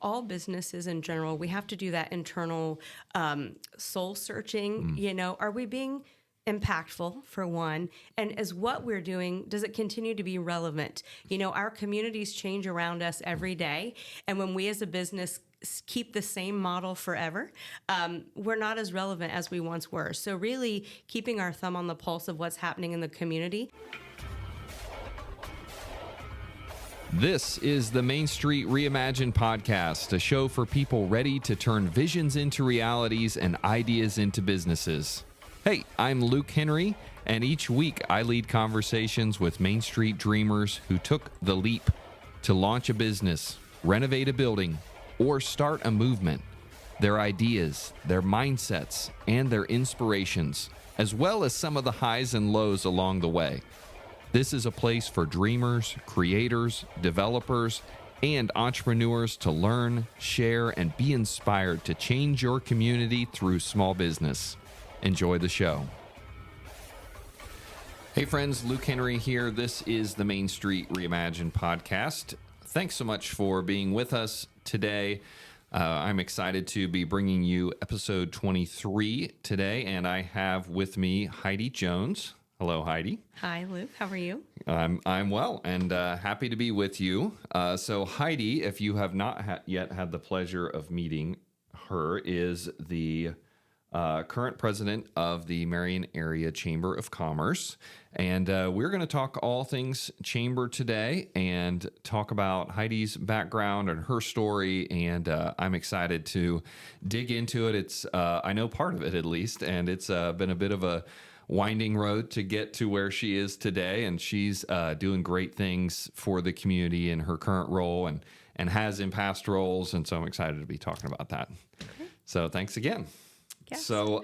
All businesses in general, we have to do that internal soul searching. Are we being impactful, for one? And as what we're doing, does it continue to be relevant? Our communities change around us every day. And when we as a business keep the same model forever, we're not as relevant as we once were. So really keeping our thumb on the pulse of what's happening in the community. This is the Main Street Reimagined podcast, a show for people ready to turn visions into realities and ideas into businesses. Hey, I'm Luke Henry, and each week I lead conversations with Main Street dreamers who took the leap to launch a business, renovate a building, or start a movement. Their ideas, their mindsets, and their inspirations, as well as some of the highs and lows along the way. This is a place for dreamers, creators, developers, and entrepreneurs to learn, share, and be inspired to change your community through small business. Enjoy the show. Hey friends, Luke Henry here. This is the Main Street Reimagined podcast. Thanks so much for being with us today. I'm excited to be bringing you episode 23 today, and I have with me Heidi Jones. Hello, Heidi. Hi, Luke. How are you? I'm well and happy to be with you. So Heidi, if you have not yet had the pleasure of meeting her, is the current president of the Marion Area Chamber of Commerce. And we're going to talk all things chamber today and talk about Heidi's background and her story. And I'm excited to dig into it. It's I know part of it at least, and it's been a bit of a winding road to get to where she is today, and she's doing great things for the community in her current role and has in past roles, and so I'm excited to be talking about that. Okay. So thanks again. Yes. So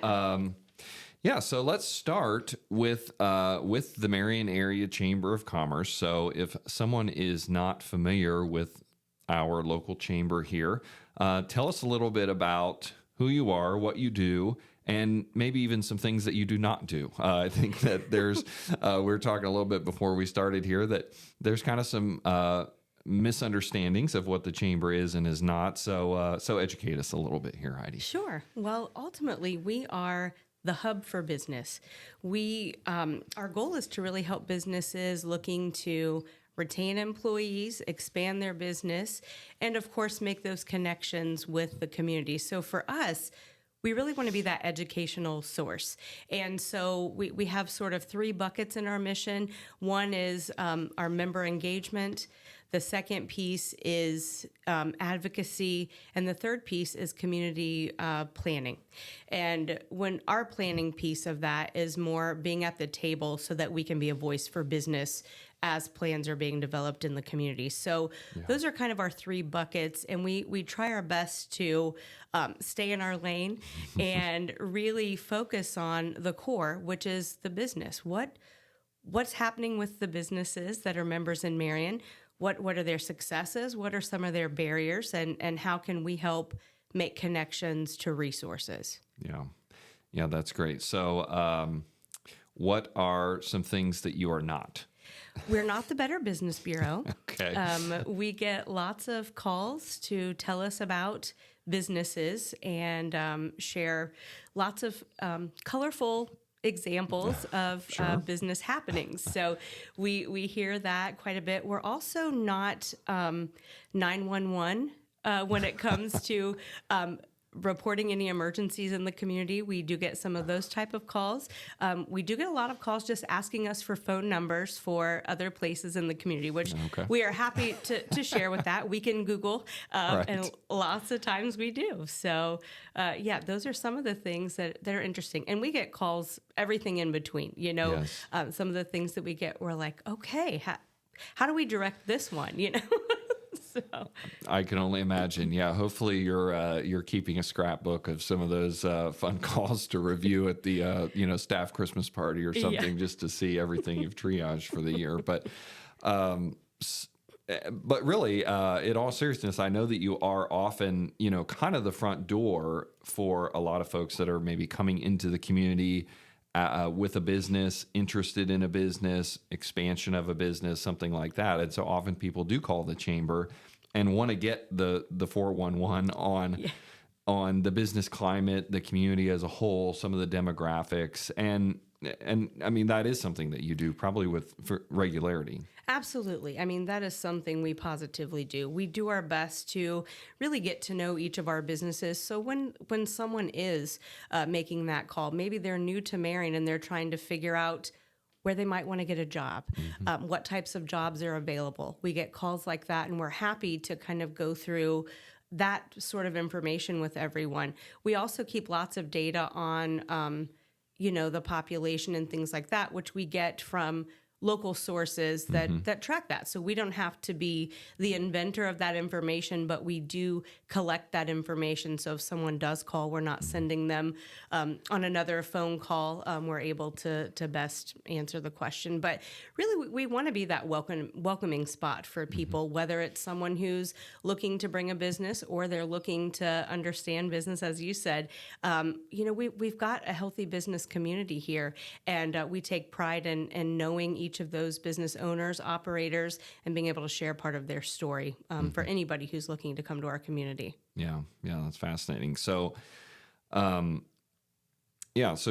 so let's start with the Marion Area Chamber of Commerce. So if someone is not familiar with our local chamber here, tell us a little bit about who you are, what you do, and maybe even some things that you do not do. I think that there's, we were talking a little bit before we started here, that there's kind of some misunderstandings of what the chamber is and is not. So educate us a little bit here, Heidi. Sure. Well, ultimately, we are the hub for business. Our goal is to really help businesses looking to retain employees, expand their business, and of course, make those connections with the community. So for us, we really want to be that educational source. And so we have sort of three buckets in our mission. One is our member engagement. The second piece is advocacy. And the third piece is community planning. And when our planning piece of that is more being at the table so that we can be a voice for business as plans are being developed in the community. So those are kind of our three buckets, and we try our best to stay in our lane and really focus on the core, which is the business. What's happening with the businesses that are members in Marion? What are their successes? What are some of their barriers? And how can we help make connections to resources? Yeah, that's great. So what are some things that you are not? We're not the Better Business Bureau. Okay. We get lots of calls to tell us about businesses and share lots of colorful examples of business happenings. So we hear that quite a bit. We're also not 911 when it comes to reporting any emergencies in the community. We do get some of those type of calls. We do get a lot of calls just asking us for phone numbers for other places in the community, which we are happy to share with that. We can Google, and lots of times we do. So, those are some of the things that are interesting. And we get calls, everything in between. Some of the things that we get, we're like, okay, how do we direct this one, So. I can only imagine. Yeah, hopefully you're keeping a scrapbook of some of those fun calls to review at the staff Christmas party or something, just to see everything you've triaged for the year. But really, in all seriousness, I know that you are often kind of the front door for a lot of folks that are maybe coming into the community with a business, interested in a business, expansion of a business, something like that. And so often people do call the chamber and want to get the 411 on the business climate, the community as a whole, some of the demographics, and I mean, that is something that you do probably for regularity. Absolutely. I mean, that is something we positively do. We do our best to really get to know each of our businesses. So when someone is making that call, maybe they're new to Marion and they're trying to figure out where they might want to get a job, what types of jobs are available. We get calls like that, and we're happy to kind of go through that sort of information with everyone. We also keep lots of data on the population and things like that, which we get from local sources that track that. So we don't have to be the inventor of that information, but we do collect that information. So if someone does call, we're not sending them on another phone call. We're able to best answer the question. But really, we want to be that welcoming spot for people, whether it's someone who's looking to bring a business or they're looking to understand business, as you said. We've got a healthy business community here, and we take pride in knowing each of those business owners, operators, and being able to share part of their story for anybody who's looking to come to our community. Yeah, that's fascinating. So, so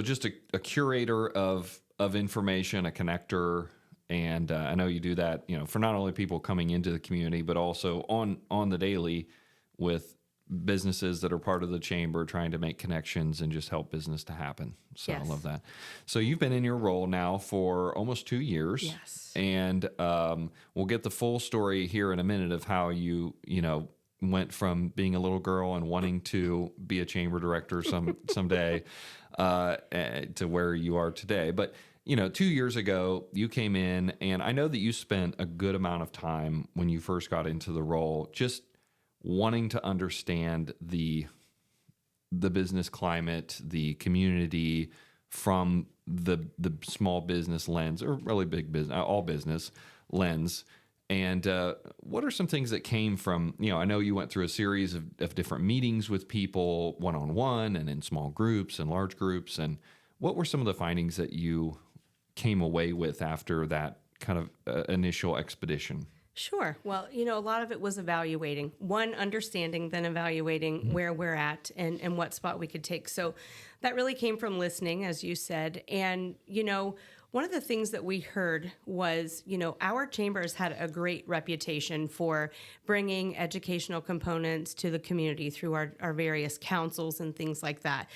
just a curator of information, a connector, and I know you do that, for not only people coming into the community, but also on the daily with businesses that are part of the chamber, trying to make connections and just help business to happen. So yes. I love that. So you've been in your role now for almost 2 years. Yes. And we'll get the full story here in a minute of how you went from being a little girl and wanting to be a chamber director someday to where you are today. But 2 years ago, you came in, and I know that you spent a good amount of time when you first got into the role just wanting to understand the business climate, the community from the small business lens, or really big business, all business lens. And what are some things that came from, I know you went through a series of different meetings with people, one-on-one and in small groups and large groups. And what were some of the findings that you came away with after that kind of initial expedition? Sure. Well, a lot of it was evaluating. One, understanding, then evaluating where we're at and what spot we could take. So that really came from listening, as you said. And, one of the things that we heard was, our chamber has had a great reputation for bringing educational components to the community through our various councils and things like that.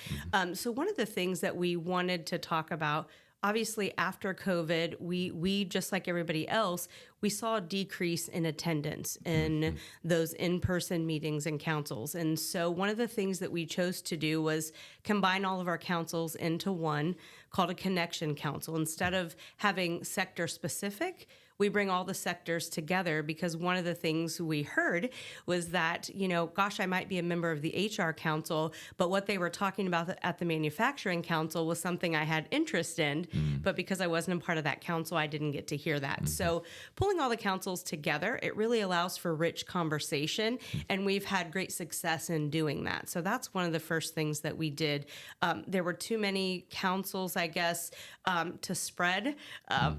So one of the things that we wanted to talk about, obviously, after COVID, we just like everybody else, we saw a decrease in attendance in those in-person meetings and councils. And so one of the things that we chose to do was combine all of our councils into one called a connection council. Instead of having sector specific, we bring all the sectors together, because one of the things we heard was that, I might be a member of the HR council, but what they were talking about at the manufacturing council was something I had interest in, but because I wasn't a part of that council, I didn't get to hear that. So pulling all the councils together, it really allows for rich conversation, and we've had great success in doing that. So that's one of the first things that we did. There were too many councils, I guess, to spread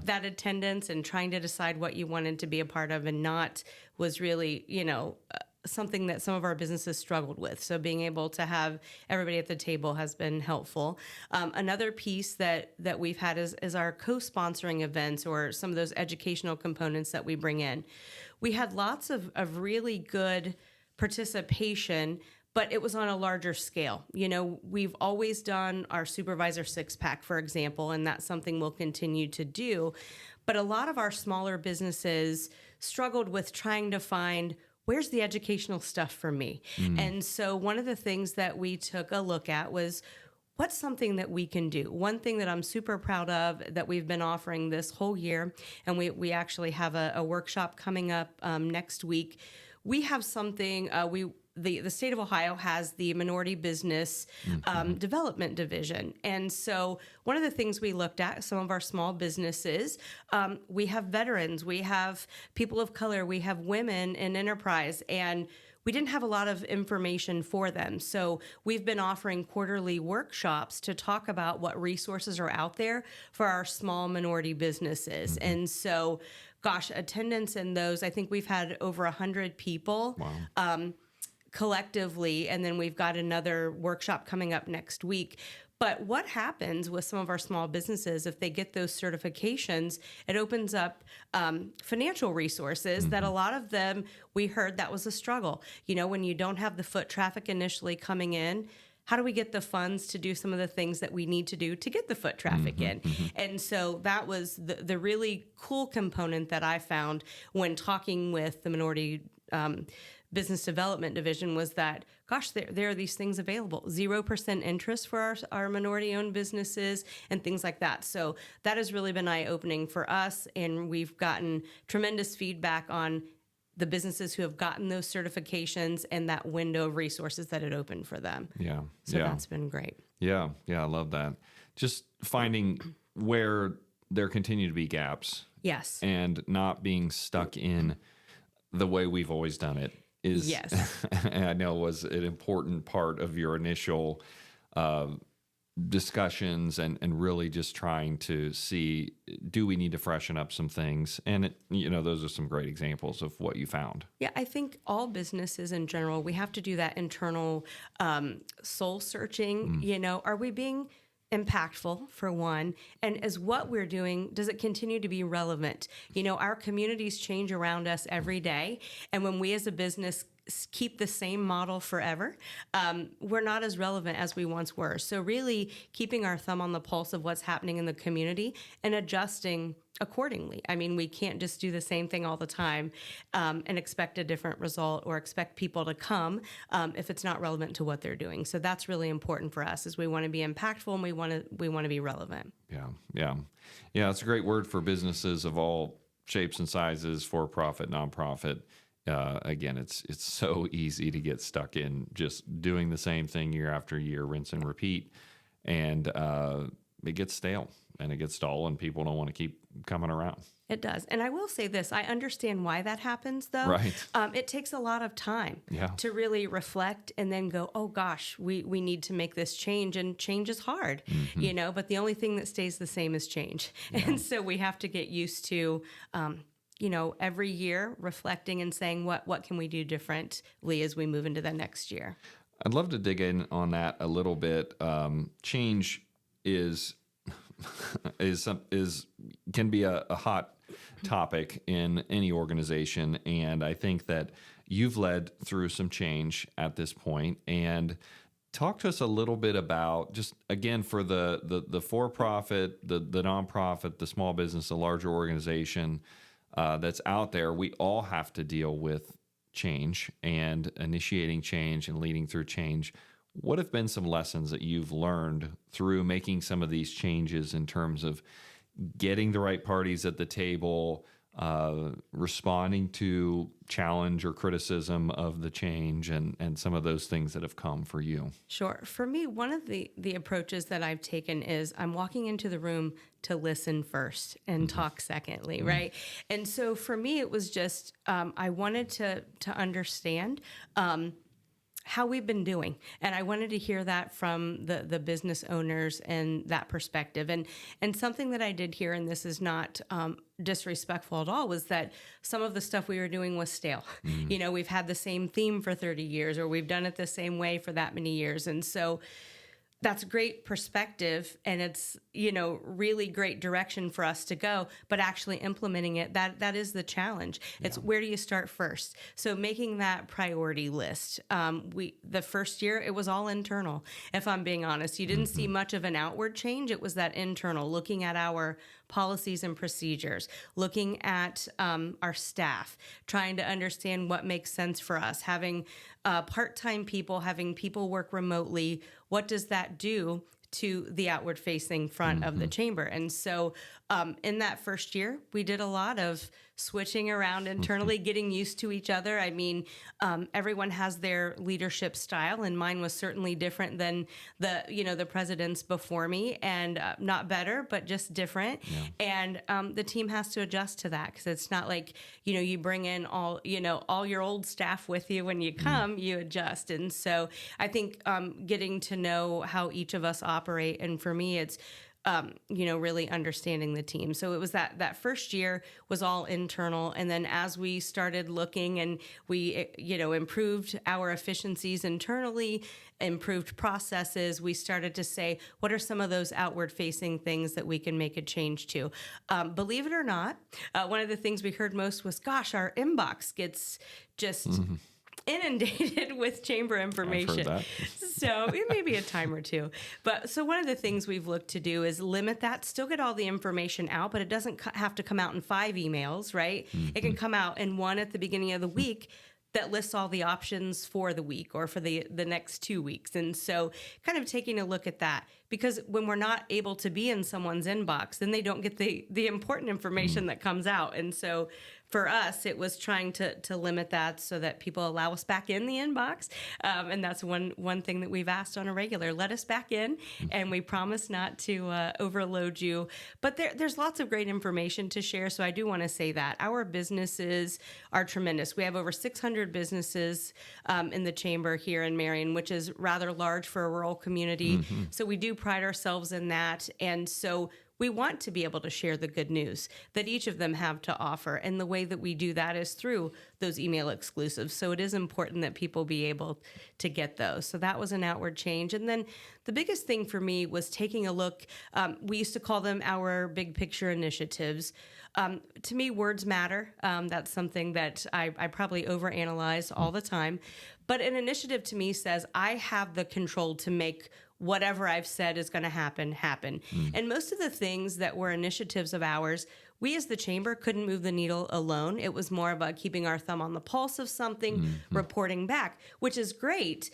that attendance, and trying to decide what you wanted to be a part of and not was really, something that some of our businesses struggled with. So being able to have everybody at the table has been helpful. Another piece that we've had is our co-sponsoring events, or some of those educational components that we bring in. We had lots of really good participation, but it was on a larger scale. We've always done our supervisor six-pack, for example, and that's something we'll continue to do. But a lot of our smaller businesses struggled with trying to find, where's the educational stuff for me? And so one of the things that we took a look at was, what's something that we can do? One thing that I'm super proud of that we've been offering this whole year, and we actually have a workshop coming up next week. We have something, the state of Ohio has the Minority Business Development Division. And so one of the things we looked at, some of our small businesses, we have veterans, we have people of color, we have women in enterprise, and we didn't have a lot of information for them. So we've been offering quarterly workshops to talk about what resources are out there for our small minority businesses. And so attendance in those, I think we've had over 100 people. Wow. Collectively, and then we've got another workshop coming up next week. But what happens with some of our small businesses, if they get those certifications, it opens up financial resources that a lot of them, we heard that was a struggle. When you don't have the foot traffic initially coming in, how do we get the funds to do some of the things that we need to do to get the foot traffic in? And so that was the really cool component that I found when talking with the minority business development division was that, gosh, there are these things available. 0% interest for our minority-owned businesses and things like that. So that has really been eye-opening for us, and we've gotten tremendous feedback on the businesses who have gotten those certifications and that window of resources that it opened for them. Yeah. So that's been great. Yeah. I love that. Just finding where there continue to be gaps. Yes. And not being stuck in the way we've always done it is, yes. I know, was an important part of your initial discussions and really just trying to see, do we need to freshen up some things? And, those are some great examples of what you found. Yeah, I think all businesses in general, we have to do that internal soul searching. Are we being impactful, for one, and as what we're doing, does it continue to be relevant? Our communities change around us every day, and when we as a business keep the same model forever, we're not as relevant as we once were. So really keeping our thumb on the pulse of what's happening in the community and adjusting accordingly. I mean, we can't just do the same thing all the time and expect a different result or expect people to come if it's not relevant to what they're doing. So that's really important for us, is we want to be impactful and we want to be relevant. Yeah. It's a great word for businesses of all shapes and sizes, for-profit, nonprofit. Again, it's so easy to get stuck in just doing the same thing year after year, rinse and repeat, and it gets stale and it gets dull, and people don't want to keep coming around. It does. And I will say this, I understand why that happens, though. Right. It takes a lot of time Yeah. to really reflect and then go, oh, gosh, we need to make this change. And change is hard, but the only thing that stays the same is change. Yeah. And so we have to get used to every year reflecting and saying, what can we do differently as we move into the next year? I'd love to dig in on that a little bit. Change can be a hot topic in any organization, and I think that you've led through some change at this point. And talk to us a little bit about, just again, for the for-profit, the nonprofit, the small business, the larger organization that's out there. We all have to deal with change and initiating change and leading through change. What have been some lessons that you've learned through making some of these changes in terms of getting the right parties at the table, responding to challenge or criticism of the change, and some of those things that have come for you? Sure. For me, one of the approaches that I've taken is I'm walking into the room to listen first and talk secondly, right? And so for me, it was just I wanted to understand how we've been doing. And I wanted to hear that from the business owners and that perspective. And something that I did hear, and this is not disrespectful at all, was that some of the stuff we were doing was stale. We've had the same theme for 30 years, or we've done it the same way for that many years. And so that's great perspective, and it's, really great direction for us to go, but actually implementing it, that is the challenge. It's where do you start first? So making that priority list. The first year, it was all internal, if I'm being honest. You didn't see much of an outward change. It was that internal, looking at our policies and procedures, looking at our staff, trying to understand what makes sense for us, having part-time people, having people work remotely. What does that do to the outward-facing front of the chamber? And so in that first year, we did a lot of switching around internally, getting used to each other. I mean, everyone has their leadership style, and mine was certainly different than the presidents before me, and not better, but just different. Yeah. And the team has to adjust to that, because it's not like, you bring in all your old staff with you when you come, you adjust. And so I think getting to know how each of us operate, and for me, it's really understanding the team. So it was that first year was all internal. And then as we started looking and we, improved our efficiencies internally, improved processes, we started to say, what are some of those outward facing things that we can make a change to? Believe it or not, one of the things we heard most was, gosh, our inbox gets just inundated with chamber information. I've heard that. So it may be a time or two. But so one of the things we've looked to do is limit that, still get all the information out, but it doesn't have to come out in 5 emails, right? It can come out in one at the beginning of the week that lists all the options for the week or for the next 2 weeks. And so kind of taking a look at that, because when we're not able to be in someone's inbox, then they don't get the important information that comes out. And so for us, it was trying to limit that so that people allow us back in the inbox. And that's one thing that we've asked on a regular, let us back in, and we promise not to overload you. But there's lots of great information to share. So I do want to say that our businesses are tremendous. We have over 600 businesses in the chamber here in Marion, which is rather large for a rural community. So we do pride ourselves in that. And so we want to be able to share the good news that each of them have to offer. And the way that we do that is through those email exclusives. So it is important that people be able to get those. So that was an outward change. And then the biggest thing for me was taking a look. We used to call them our big picture initiatives. To me, words matter. That's something that I probably overanalyze all the time. But an initiative to me says I have the control to make whatever I've said is going to happen. And most of the things that were initiatives of ours, we as the chamber couldn't move the needle alone. It was more about keeping our thumb on the pulse of something, reporting back, which is great.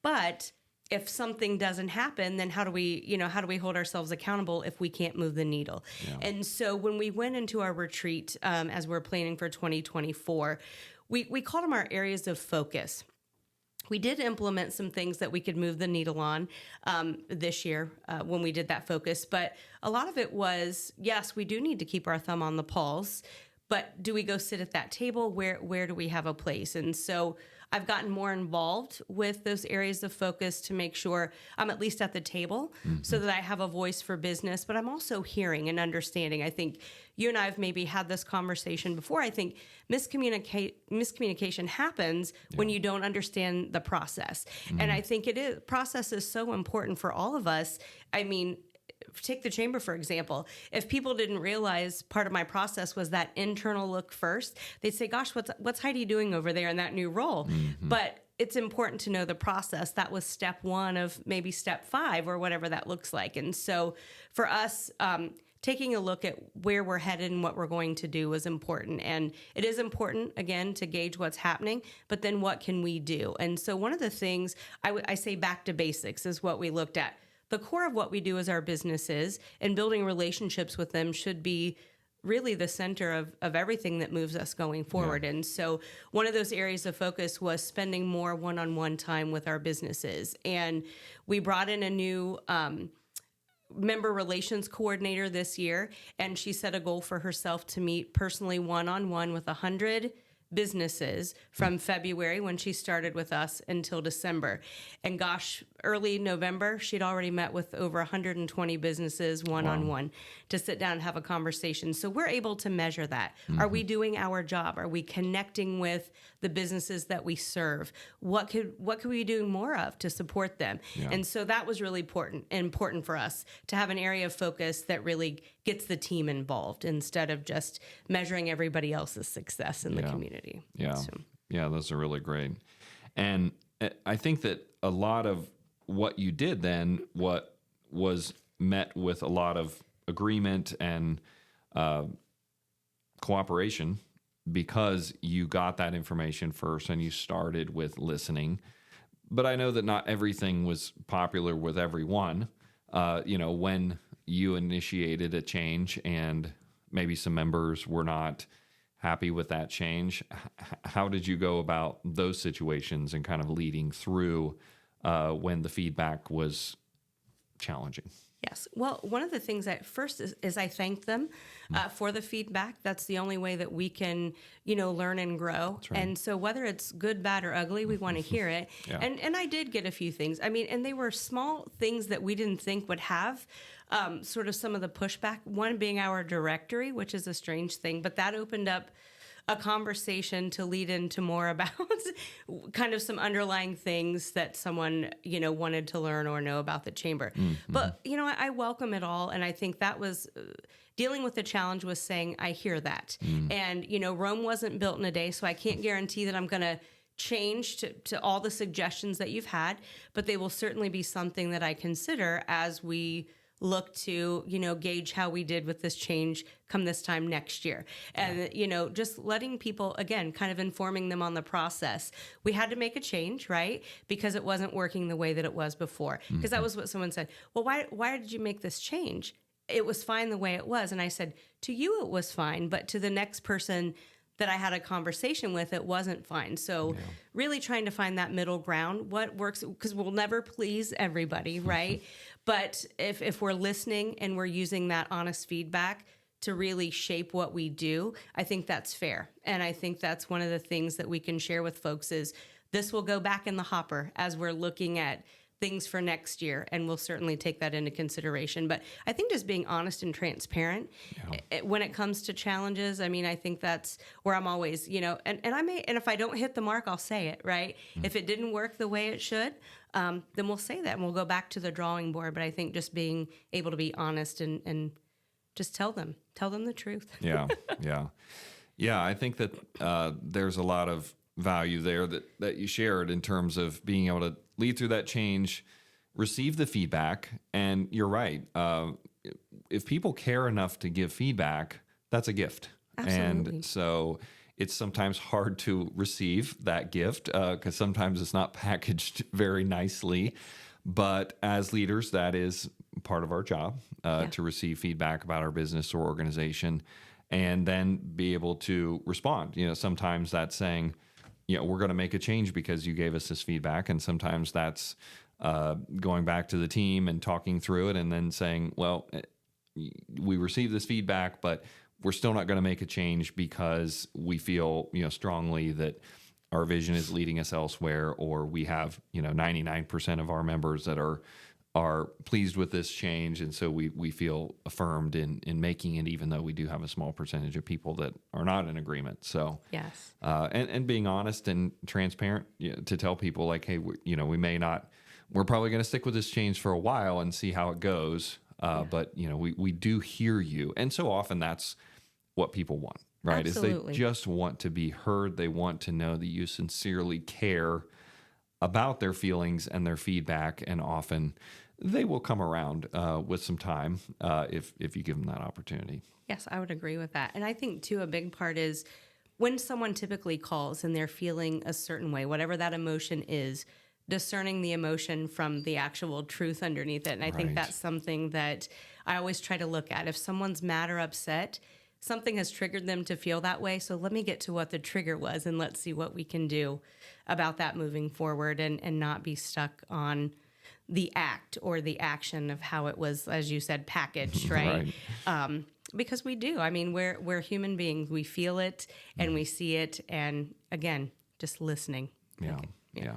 But if something doesn't happen, then how do we hold ourselves accountable if we can't move the needle? Yeah. And so when we went into our retreat, as we're planning for 2024, we called them our areas of focus. We did implement some things that we could move the needle on this year when we did that focus. But a lot of it was, yes, we do need to keep our thumb on the pulse, but do we go sit at that table? Where do we have a place? And so I've gotten more involved with those areas of focus to make sure I'm at least at the table so that I have a voice for business, but I'm also hearing and understanding. I think you and I have maybe had this conversation before. I think miscommunication happens when you don't understand the process. And I think process is so important for all of us. I mean, take the chamber, for example. If people didn't realize part of my process was that internal look first, they'd say, gosh, what's Heidi doing over there in that new role? But it's important to know the process. That was step 1 of maybe step 5 or whatever that looks like. And so for us, taking a look at where we're headed and what we're going to do was important. And it is important, again, to gauge what's happening, but then what can we do? And so one of the things I say back to basics is what we looked at. The core of what we do as our businesses and building relationships with them should be really the center of everything that moves us going forward. Yeah. And so one of those areas of focus was spending more one-on-one time with our businesses. And we brought in a new member relations coordinator this year, and she set a goal for herself to meet personally one-on-one with 100 businesses from February when she started with us until December. And gosh, early November, she'd already met with over 120 businesses one-on-one to sit down and have a conversation. So we're able to measure that. Are we doing our job? Are we connecting with the businesses that we serve? What could we be doing more of to support them? Yeah. And so that was really important for us to have an area of focus that really gets the team involved instead of just measuring everybody else's success in the community. Yeah. Yeah, those are really great. And I think that a lot of what you did then, what was met with a lot of agreement and cooperation because you got that information first and you started with listening. But I know that not everything was popular with everyone. When you initiated a change and maybe some members were not happy with that change, how did you go about those situations and kind of leading through when the feedback was challenging? Yes. Well, one of the things that first is I thank them for the feedback. That's the only way that we can, learn and grow. That's right. And so whether it's good, bad, or ugly, we want to hear it. Yeah. And I did get a few things. I mean, and they were small things that we didn't think would have sort of some of the pushback. One being our directory, which is a strange thing, but that opened up a conversation to lead into more about kind of some underlying things that someone, wanted to learn or know about the chamber. Mm-hmm. But, I welcome it all. And I think that was dealing with the challenge was saying, I hear that. And, Rome wasn't built in a day, so I can't guarantee that I'm going to change to all the suggestions that you've had, but they will certainly be something that I consider as we look to, gauge how we did with this change come this time next year. And, just letting people, again, kind of informing them on the process. We had to make a change, right? Because it wasn't working the way that it was before. Because that was what someone said. Well, why did you make this change? It was fine the way it was. And I said, to you, it was fine. But to the next person that I had a conversation with, it wasn't fine. So really trying to find that middle ground, what works, because we'll never please everybody, right? But if we're listening and we're using that honest feedback to really shape what we do, I think that's fair. And I think that's one of the things that we can share with folks is this will go back in the hopper as we're looking at things for next year, and we'll certainly take that into consideration. But I think just being honest and transparent when it comes to challenges, I mean, I think that's where I'm always, and if I don't hit the mark, I'll say it, right? If it didn't work the way it should, then we'll say that and we'll go back to the drawing board. But I think just being able to be honest and just tell them the truth. Yeah. I think that there's a lot of value there that you shared in terms of being able to lead through that change, receive the feedback. And you're right. If people care enough to give feedback, that's a gift. Absolutely. And so it's sometimes hard to receive that gift because sometimes it's not packaged very nicely. But as leaders, that is part of our job to receive feedback about our business or organization and then be able to respond. Sometimes that's saying, we're going to make a change because you gave us this feedback. And sometimes that's going back to the team and talking through it and then saying, well, we received this feedback, but we're still not going to make a change because we feel, strongly that our vision is leading us elsewhere, or we have, 99% of our members that are pleased with this change. And so we feel affirmed in making it, even though we do have a small percentage of people that are not in agreement. So, yes. And being honest and transparent to tell people like, hey, we're probably going to stick with this change for a while and see how it goes. But we do hear you. And so often that's what people want, right? Absolutely. Is they just want to be heard. They want to know that you sincerely care about their feelings and their feedback. And often they will come around with some time if you give them that opportunity. Yes, I would agree with that. And I think, too, a big part is when someone typically calls and they're feeling a certain way, whatever that emotion is, discerning the emotion from the actual truth underneath it. And I think that's something that I always try to look at. If someone's mad or upset, something has triggered them to feel that way. So let me get to what the trigger was and let's see what we can do about that moving forward and not be stuck on the act or the action of how it was, as you said, packaged, right? Because we do. I mean, we're human beings. We feel it and we see it. And again, just listening. Yeah.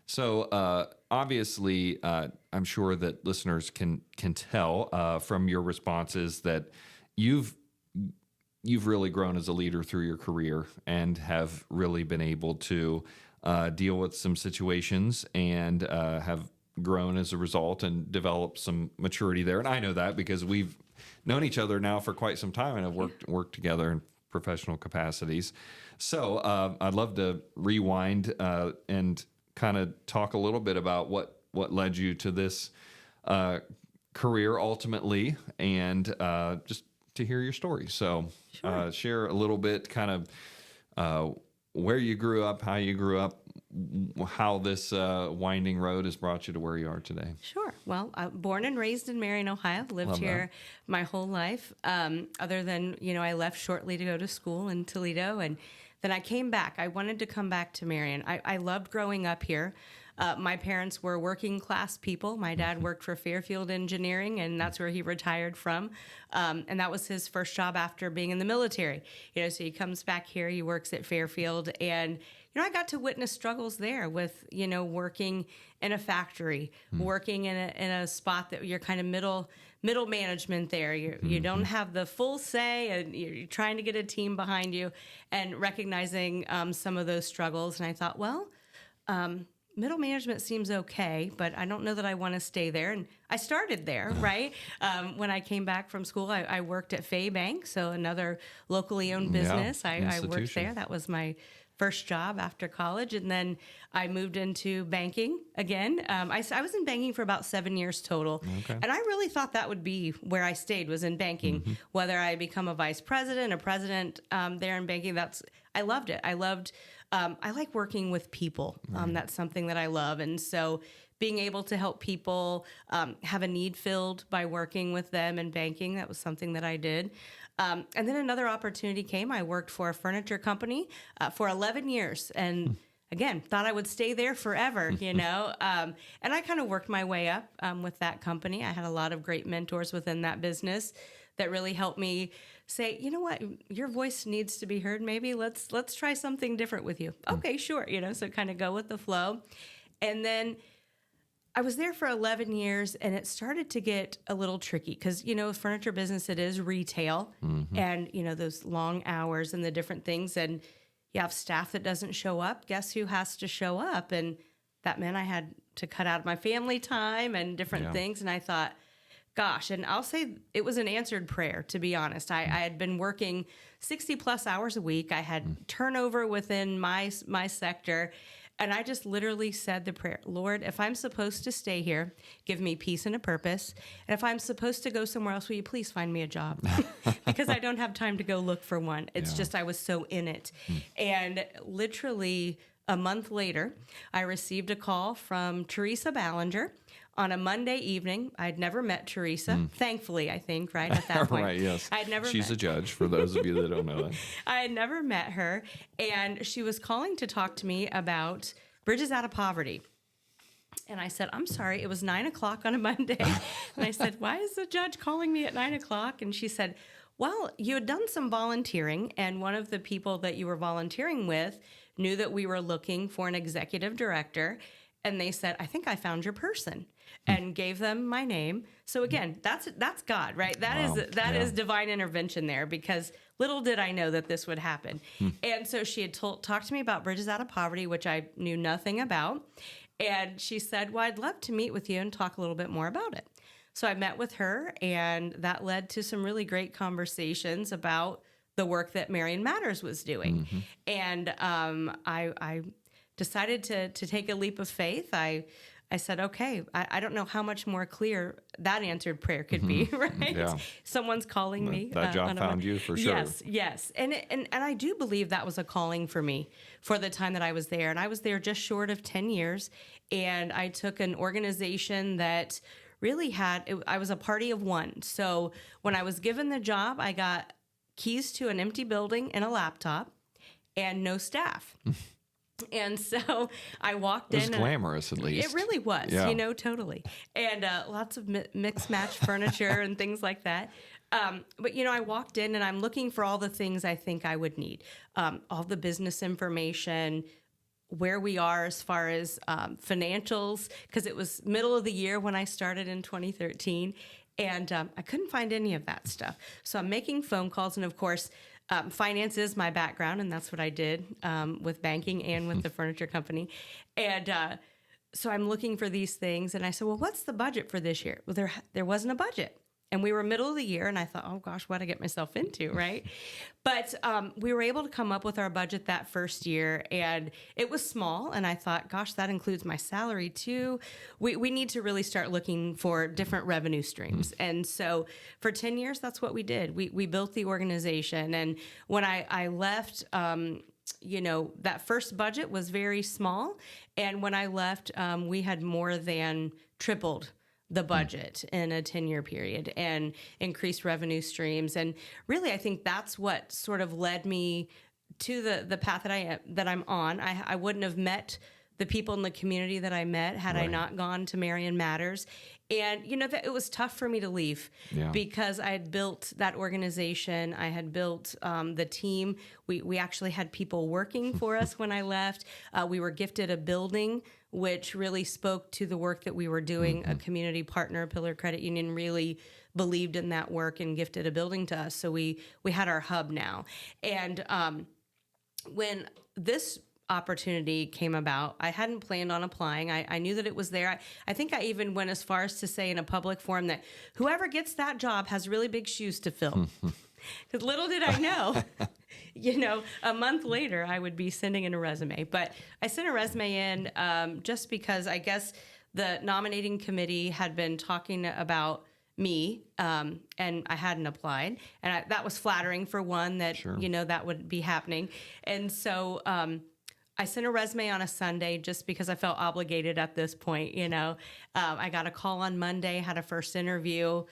So obviously, I'm sure that listeners can tell from your responses that you've really grown as a leader through your career and have really been able to deal with some situations and have grown as a result and developed some maturity there. And I know that because we've known each other now for quite some time and have worked together in professional capacities. So I'd love to rewind and kind of talk a little bit about what led you to this career ultimately, and just to hear your story. So share a little bit kind of where you grew up, how you grew up, how this winding road has brought you to where you are today. Sure. Well, born and raised in Marion, Ohio. Lived here my whole life. Other than, I left shortly to go to school in Toledo, and then I came back. I wanted to come back to Marion. I loved growing up here. My parents were working class people. My dad worked for Fairfield Engineering, and that's where he retired from. And that was his first job after being in the military. So he comes back here, he works at Fairfield, and I got to witness struggles there with, working in a factory, working in a spot that you're kind of middle management there. You don't have the full say, and you're trying to get a team behind you, and recognizing some of those struggles. And I thought, well, middle management seems okay, but I don't know that I want to stay there. And I started there, right? When I came back from school, I worked at Fay Bank, so another locally owned business. I worked there. That was my first job after college. And then I moved into banking again. I was in banking for about 7 years total. Okay. And I really thought that would be where I stayed, was in banking. Whether I become a vice president, a president there in banking, I loved it. I like working with people. That's something that I love. And so being able to help people have a need filled by working with them in banking, that was something that I did. And then another opportunity came. I worked for a furniture company for 11 years. And again, thought I would stay there forever, And I kind of worked my way up with that company. I had a lot of great mentors within that business that really helped me say, you know what, your voice needs to be heard. Maybe let's try something different with you. Okay, sure. So kind of go with the flow. And then I was there for 11 years, and it started to get a little tricky because, furniture business, it is retail, and, those long hours and the different things. And you have staff that doesn't show up. Guess who has to show up? And that meant I had to cut out my family time and different things. And I thought, gosh, and I'll say it was an answered prayer, to be honest. I had been working 60 plus hours a week. I had turnover within my sector. And I just literally said the prayer, Lord, if I'm supposed to stay here, give me peace and a purpose. And if I'm supposed to go somewhere else, will you please find me a job? Because I don't have time to go look for one. It's just I was so in it. And literally a month later, I received a call from Teresa Ballinger on a Monday evening. I'd never met Teresa, thankfully, I think, right at that point. Right, yes. She's a judge, for those of you that don't know that. I had never met her, and she was calling to talk to me about Bridges Out of Poverty. And I said, I'm sorry, it was 9 o'clock on a Monday. And I said, why is the judge calling me at 9 o'clock? And she said, well, you had done some volunteering, and one of the people that you were volunteering with knew that we were looking for an executive director. And they said, I think I found your person, and gave them my name. So again, that's God, right? That is divine intervention there, because little did I know that this would happen. And so she had talked to me about Bridges Out of Poverty, which I knew nothing about. And she said, well, I'd love to meet with you and talk a little bit more about it. So I met with her, and that led to some really great conversations about the work that Marion Matters was doing. And I decided to take a leap of faith. I said, okay, I don't know how much more clear that answered prayer could be, right? Yeah. Someone's calling me. That job found you for sure. Yes. And I do believe that was a calling for me for the time that I was there. And I was there just short of 10 years. And I took an organization that really I was a party of one. So when I was given the job, I got keys to an empty building and a laptop and no staff. And so I walked in. It was glamorous, at least. It really was, totally. And lots of mixed match furniture and things like that. But, I walked in, and I'm looking for all the things I think I would need. All the business information, where we are as far as financials, because it was middle of the year when I started in 2013. And I couldn't find any of that stuff. So I'm making phone calls, and of course, finance is my background, and that's what I did with banking and with the furniture company. And so I'm looking for these things, and I said, well, what's the budget for this year? Well, there wasn't a budget. And we were middle of the year, and I thought, oh, gosh, what did I get myself into, right? But we were able to come up with our budget that first year, and it was small. And I thought, gosh, that includes my salary, too. We need to really start looking for different revenue streams. And so for 10 years, that's what we did. We built the organization. And when I left, that first budget was very small. And when I left, we had more than tripled the budget in a 10-year period and increased revenue streams. And really, I think that's what sort of led me to the path that I'm on. I wouldn't have met the people in the community that I met had I not gone to Marion Matters. And, that it was tough for me to leave because I had built that organization. I had built the team. We actually had people working for us when I left. We were gifted a building, which really spoke to the work that we were doing. A community partner, Pillar Credit Union, really believed in that work and gifted a building to us. So we had our hub now. And when this opportunity came about, I hadn't planned on applying. I knew that it was there. I think I even went as far as to say in a public forum that whoever gets that job has really big shoes to fill. Because little did I know, a month later I would be sending in a resume. But I sent a resume in just because I guess the nominating committee had been talking about me, and I hadn't applied. And that was flattering for one that, that would be happening. And so I sent a resume on a Sunday just because I felt obligated at this point, I got a call on Monday, had a first interview.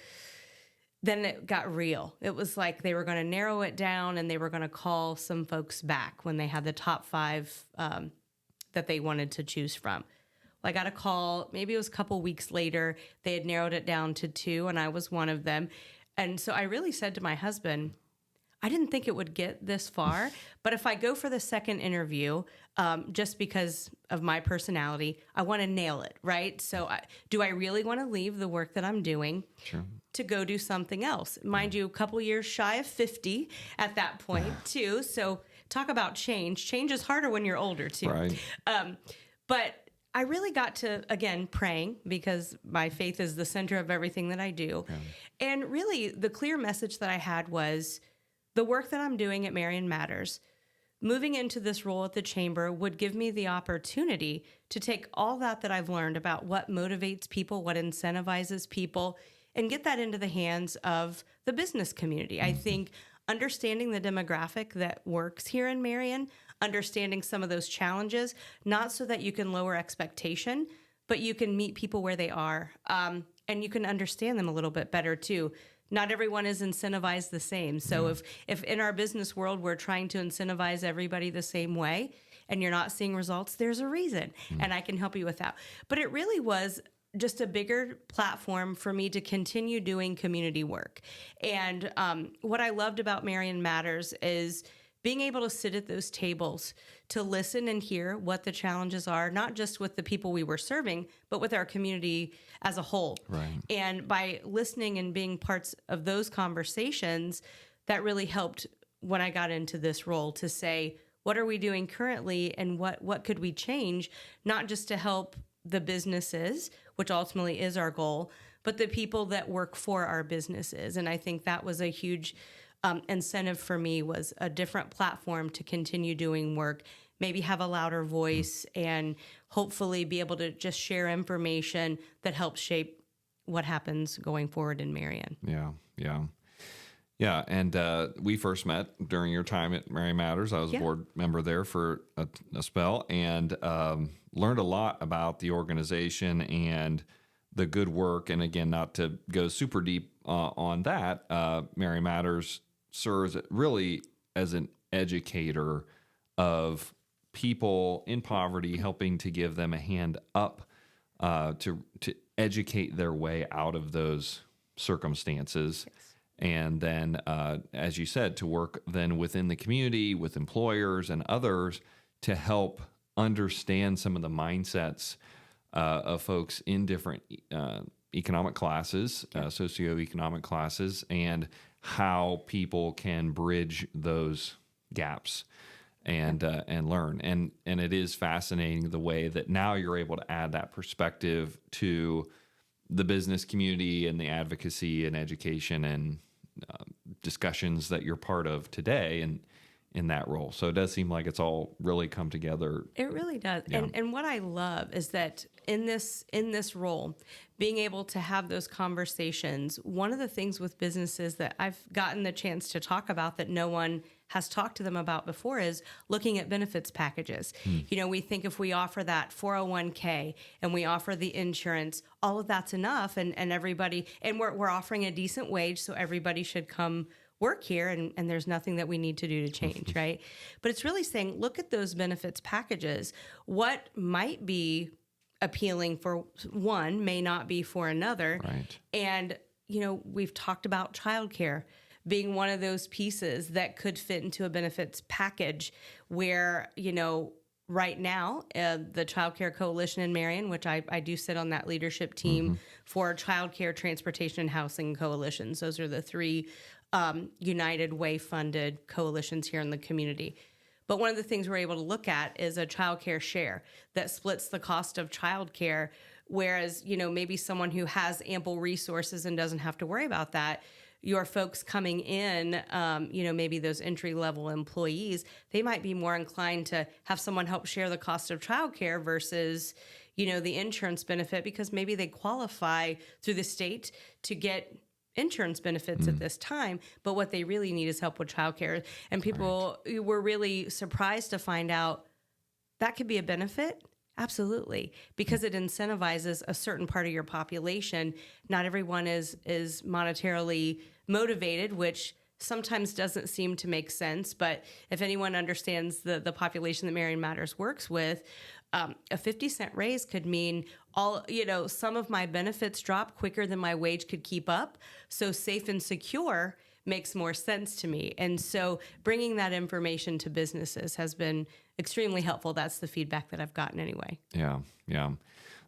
Then it got real. It was like they were going to narrow it down and they were going to call some folks back when they had the top 5 that they wanted to choose from. Well, I got a call, maybe it was a couple weeks later, they had narrowed it down to 2 and I was one of them. And so I really said to my husband, I didn't think it would get this far, but if I go for the second interview, just because of my personality, I want to nail it, right? So do I really want to leave the work that I'm doing to go do something else? Mind you, a couple years shy of 50 at that point too. So talk about change. Change is harder when you're older too. Right. But I really got to, again, praying because my faith is the center of everything that I do. And really the clear message that I had was, the work that I'm doing at Marion Matters, moving into this role at the chamber would give me the opportunity to take all that I've learned about what motivates people, what incentivizes people, and get that into the hands of the business community. I think understanding the demographic that works here in Marion, understanding some of those challenges, not so that you can lower expectation, but you can meet people where they are, and you can understand them a little bit better too. Not everyone is incentivized the same. So if in our business world, we're trying to incentivize everybody the same way and you're not seeing results, there's a reason. And I can help you with that. But it really was just a bigger platform for me to continue doing community work. And what I loved about Marion Matters is being able to sit at those tables to listen and hear what the challenges are, not just with the people we were serving, but with our community as a whole. Right. And by listening and being parts of those conversations, that really helped when I got into this role to say, what are we doing currently and what could we change, not just to help the businesses, which ultimately is our goal, but the people that work for our businesses. And I think that was a huge incentive for me, was a different platform to continue doing work, maybe have a louder voice, and hopefully be able to just share information that helps shape what happens going forward in Marion. Yeah. And we first met during your time at Marion Matters. I was a board member there for a spell, and learned a lot about the organization and the good work. And again, not to go super deep on that, Marion Matters serves really as an educator of people in poverty, helping to give them a hand up to educate their way out of those circumstances. Yes. And then, as you said, to work then within the community with employers and others to help understand some of the mindsets of folks in different economic classes, socioeconomic classes, and how people can bridge those gaps and learn. And it is fascinating the way that now you're able to add that perspective to the business community and the advocacy and education and discussions that you're part of today and in that role. So it does seem like it's all really come together. It really does. Yeah. And what I love is that in this role, being able to have those conversations, one of the things with businesses that I've gotten the chance to talk about that no one has talked to them about before is looking at benefits packages. We think if we offer that 401k and we offer the insurance, all of that's enough, and everybody, and we're offering a decent wage, so everybody should come work here and there's nothing that we need to do to change, right? But it's really saying, look at those benefits packages. What might be appealing for one may not be for another. Right. And, we've talked about childcare being one of those pieces that could fit into a benefits package where, right now, the Child Care Coalition in Marion, which I do sit on that leadership team for Child Care, Transportation, and Housing Coalitions. Those are the three United Way funded coalitions here in the community. But one of the things we're able to look at is a child care share that splits the cost of child care, whereas, maybe someone who has ample resources and doesn't have to worry about that, your folks coming in, maybe those entry-level employees, they might be more inclined to have someone help share the cost of childcare versus, the insurance benefit, because maybe they qualify through the state to get insurance benefits at this time, but what they really need is help with childcare. And people were really surprised to find out that could be a benefit. Absolutely, because it incentivizes a certain part of your population. Not everyone is monetarily motivated, which sometimes doesn't seem to make sense. But if anyone understands the population that Marion Matters works with, a 50-cent raise could mean some of my benefits drop quicker than my wage could keep up. So safe and secure makes more sense to me. And so bringing that information to businesses has been extremely helpful. That's the feedback that I've gotten anyway. Yeah.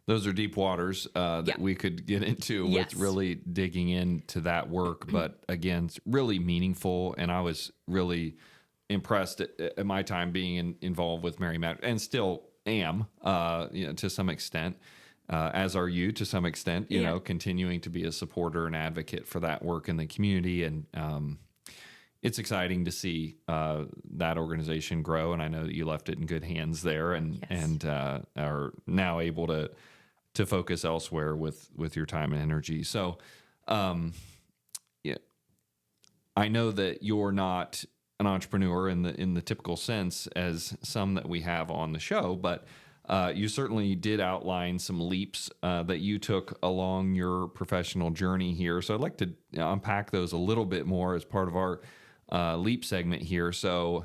Those are deep waters that we could get into with really digging into that work. But again, it's really meaningful. And I was really impressed at my time being involved with Marion Matters, and still am to some extent, as are you to some extent, continuing to be a supporter and advocate for that work in the community. And it's exciting to see that organization grow. And I know that you left it in good hands there and are now able to focus elsewhere with your time and energy. So I know that you're not an entrepreneur in the typical sense as some that we have on the show, but you certainly did outline some leaps that you took along your professional journey here. So I'd like to unpack those a little bit more as part of our leap segment here. So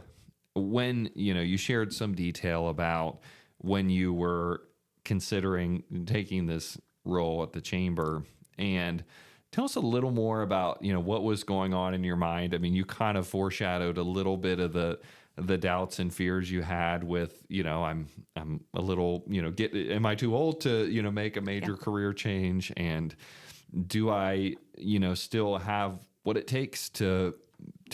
when, you shared some detail about when you were considering taking this role at the chamber, and tell us a little more about, what was going on in your mind. I mean, you kind of foreshadowed a little bit of the doubts and fears you had with, I'm a little, am I too old to, make a major career change? And do I, still have what it takes to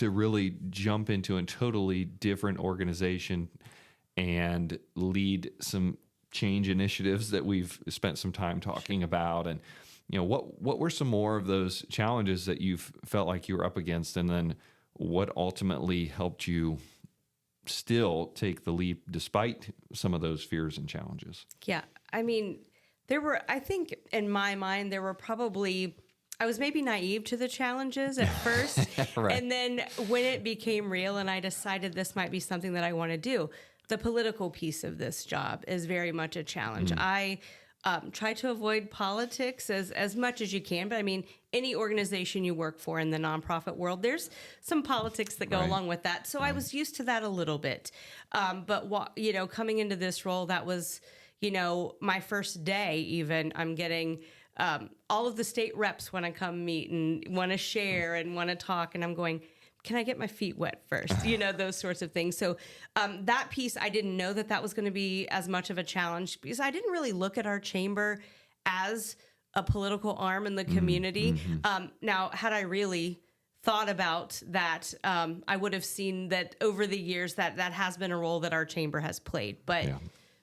really jump into a totally different organization and lead some change initiatives that we've spent some time talking about? And, what were some more of those challenges that you've felt like you were up against? And then what ultimately helped you still take the leap despite some of those fears and challenges? Yeah. I mean, I think in my mind, I was maybe naive to the challenges at first. Right. And then when it became real and I decided this might be something that I want to do, the political piece of this job is very much a challenge. I try to avoid politics as much as you can. But I mean, any organization you work for in the nonprofit world, there's some politics that go along with that. So I was used to that a little bit. But coming into this role, that was, my first day even, I'm getting all of the state reps want to come meet and want to share and want to talk. And I'm going, can I get my feet wet first? Those sorts of things. So that piece, I didn't know that was going to be as much of a challenge because I didn't really look at our chamber as a political arm in the community. Now, had I really thought about that, I would have seen that over the years that has been a role that our chamber has played. But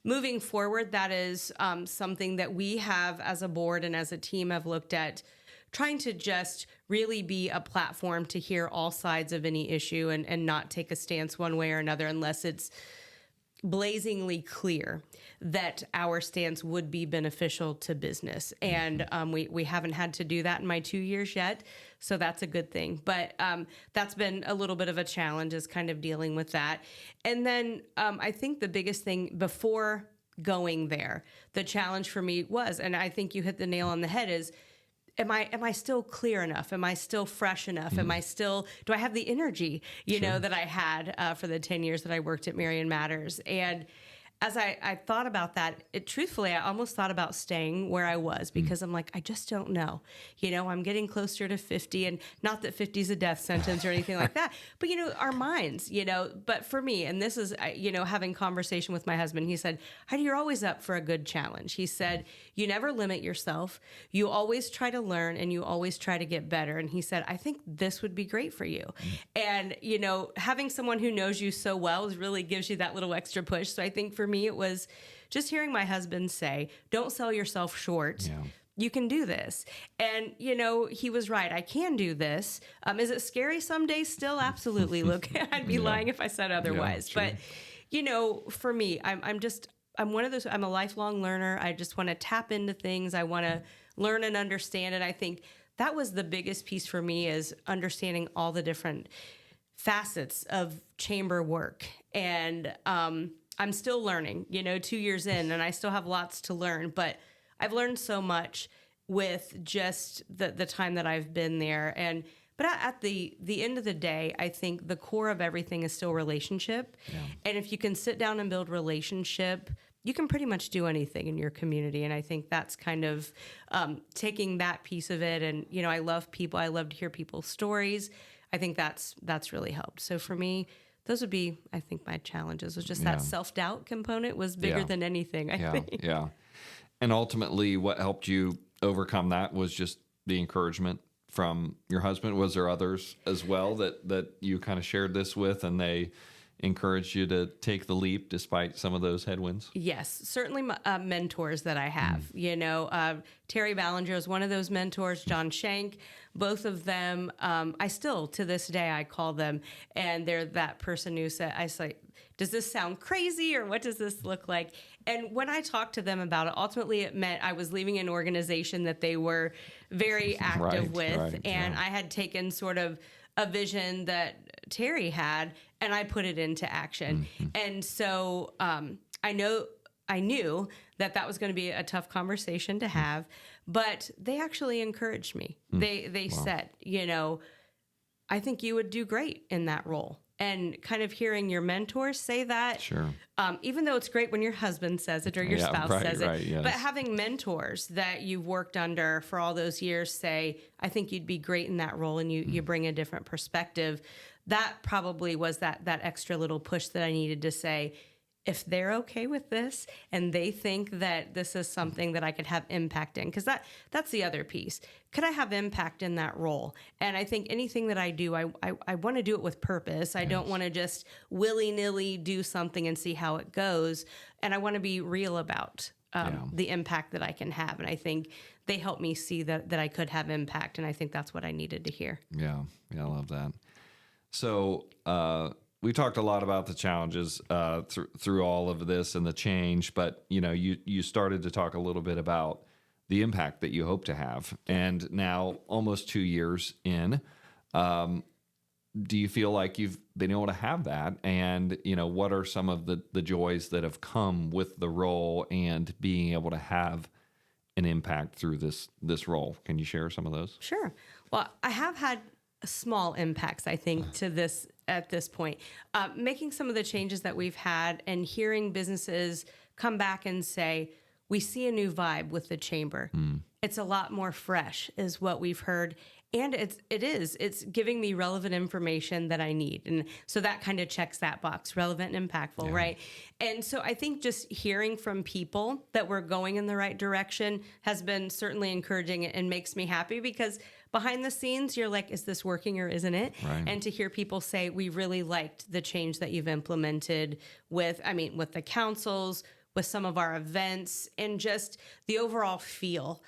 moving forward, that is something that we have as a board and as a team have looked at, trying to just really be a platform to hear all sides of any issue and not take a stance one way or another unless it's blazingly clear that our stance would be beneficial to business. And we haven't had to do that in my 2 years yet, so that's a good thing. But that's been a little bit of a challenge, is kind of dealing with that. And then I think the biggest thing before going there, the challenge for me was, and I think you hit the nail on the head, is am I still clear enough? Am I still fresh enough? Do I have the energy, that I had for the 10 years that I worked at Marion Matters? And as I thought about that, truthfully, I almost thought about staying where I was because I'm like, I just don't know. I'm getting closer to 50, and not that 50 is a death sentence or anything like that, but, our minds, but for me, and this is, having conversation with my husband, he said, Heidi, you're always up for a good challenge. He said, you never limit yourself. You always try to learn and you always try to get better. And he said, I think this would be great for you. And, having someone who knows you so well really gives you that little extra push. So I think for me, it was just hearing my husband say, don't sell yourself short. Yeah. You can do this. And, he was right. I can do this. Is it scary some days still? Absolutely. Look, I'd be lying if I said otherwise. But, for me, I'm one of those, I'm a lifelong learner. I just want to tap into things. I want to learn and understand. And I think that was the biggest piece for me, is understanding all the different facets of chamber work. And, I'm still learning, 2 years in, and I still have lots to learn, but I've learned so much with just the time that I've been there. But at the end of the day, I think the core of everything is still relationship. Yeah. And if you can sit down and build relationship, you can pretty much do anything in your community. And I think that's kind of taking that piece of it. And, I love people. I love to hear people's stories. I think that's really helped. So for me, those would be, I think, my challenges. Was just that self-doubt component was bigger than anything, I think. Yeah. And ultimately, what helped you overcome that was just the encouragement from your husband. Was there others as well that you kind of shared this with, and they encouraged you to take the leap despite some of those headwinds? Yes, certainly mentors that I have. Terry Ballinger is one of those mentors, John Shank, both of them. I still, to this day, I call them, and they're that person who said, I say, does this sound crazy, or what does this look like? And when I talked to them about it, ultimately it meant I was leaving an organization that they were very active with, and I had taken sort of a vision that Terry had, and I put it into action. Mm-hmm. And so I knew that was going to be a tough conversation to have, but they actually encouraged me. They said, I think you would do great in that role. And kind of hearing your mentors say that, sure. Even though it's great when your husband says it or your spouse says it, yes. But having mentors that you've worked under for all those years say, I think you'd be great in that role, and you bring a different perspective, that probably was that extra little push that I needed to say, if they're okay with this and they think that this is something that I could have impact in, because that's the other piece. Could I have impact in that role? And I think anything that I do, I want to do it with purpose. I don't want to just willy-nilly do something and see how it goes. And I want to be real about the impact that I can have. And I think they helped me see that I could have impact. And I think that's what I needed to hear. Yeah, I love that. So, we talked a lot about the challenges through all of this and the change, but you started to talk a little bit about the impact that you hope to have. And now, almost 2 years in, do you feel like you've been able to have that? And what are some of the joys that have come with the role and being able to have an impact through this role? Can you share some of those? Sure. Well, I have had small impacts, I think, to this at this point. Making some of the changes that we've had and hearing businesses come back and say, we see a new vibe with the chamber. It's a lot more fresh is what we've heard. And it's giving me relevant information that I need. And so that kind of checks that box, relevant and impactful, right? And so I think just hearing from people that we're going in the right direction has been certainly encouraging and makes me happy, because behind the scenes, you're like, is this working or isn't it? Right. And to hear people say, we really liked the change that you've implemented with the councils, with some of our events, and just the overall feel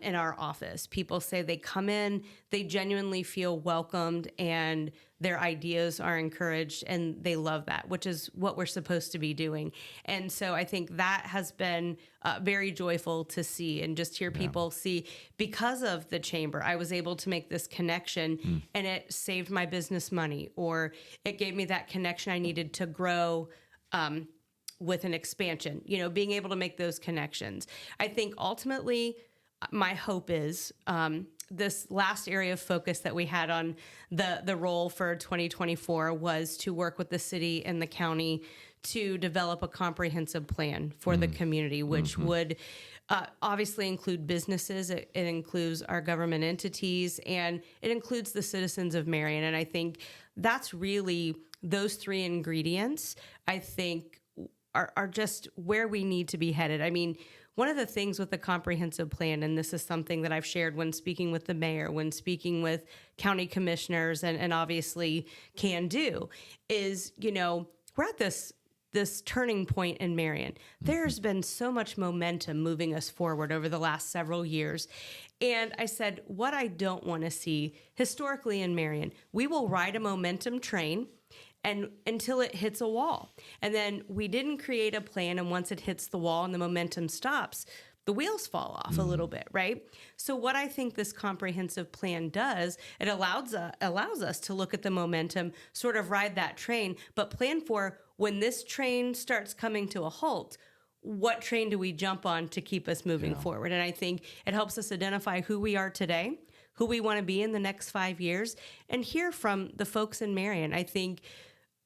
in our office. People say they come in, they genuinely feel welcomed, and their ideas are encouraged, and they love that, which is what we're supposed to be doing. And so I think that has been very joyful to see, and just hear people see, because of the chamber, I was able to make this connection, and it saved my business money, or it gave me that connection I needed to grow with an expansion, being able to make those connections. I think ultimately my hope is this last area of focus that we had on the role for 2024 was to work with the city and the county to develop a comprehensive plan for the community, which would obviously include businesses. It includes our government entities, and it includes the citizens of Marion. And I think that's really those three ingredients, I think, are just where we need to be headed. I mean, one of the things with the comprehensive plan, and this is something that I've shared when speaking with the mayor, when speaking with county commissioners, and obviously can do, is, we're at this turning point in Marion. There's been so much momentum moving us forward over the last several years. And I said, what I don't want to see historically in Marion, we will ride a momentum train and until it hits a wall. And then we didn't create a plan, and once it hits the wall and the momentum stops, the wheels fall off a little bit, right? So what I think this comprehensive plan does, it allows us to look at the momentum, sort of ride that train, but plan for when this train starts coming to a halt, what train do we jump on to keep us moving forward? And I think it helps us identify who we are today, who we want to be in the next 5 years, and hear from the folks in Marion. I think,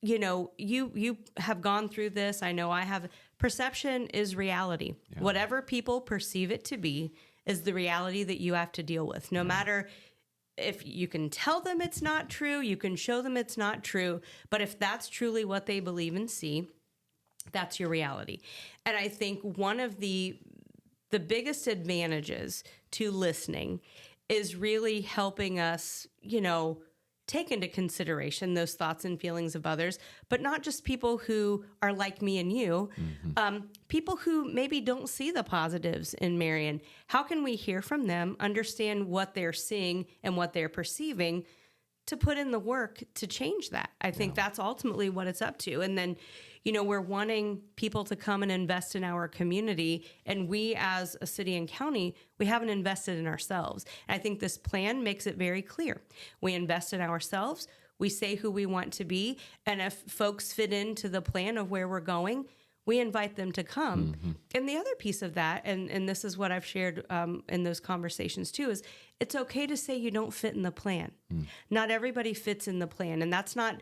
you have gone through this. I know I have. Perception is reality. Yeah. Whatever people perceive it to be is the reality that you have to deal with. No matter if you can tell them it's not true, you can show them it's not true, but if that's truly what they believe and see, that's your reality. And I think one of the biggest advantages to listening is really helping us, take into consideration those thoughts and feelings of others, but not just people who are like me and you, people who maybe don't see the positives in Marion. How can we hear from them, understand what they're seeing and what they're perceiving, to put in the work to change that? I think that's ultimately what it's up to. And then, we're wanting people to come and invest in our community. And we as a city and county, we haven't invested in ourselves. And I think this plan makes it very clear. We invest in ourselves. We say who we want to be. And if folks fit into the plan of where we're going, we invite them to come. And the other piece of that, and this is what I've shared in those conversations too, is it's okay to say you don't fit in the plan. Not everybody fits in the plan. And that's not,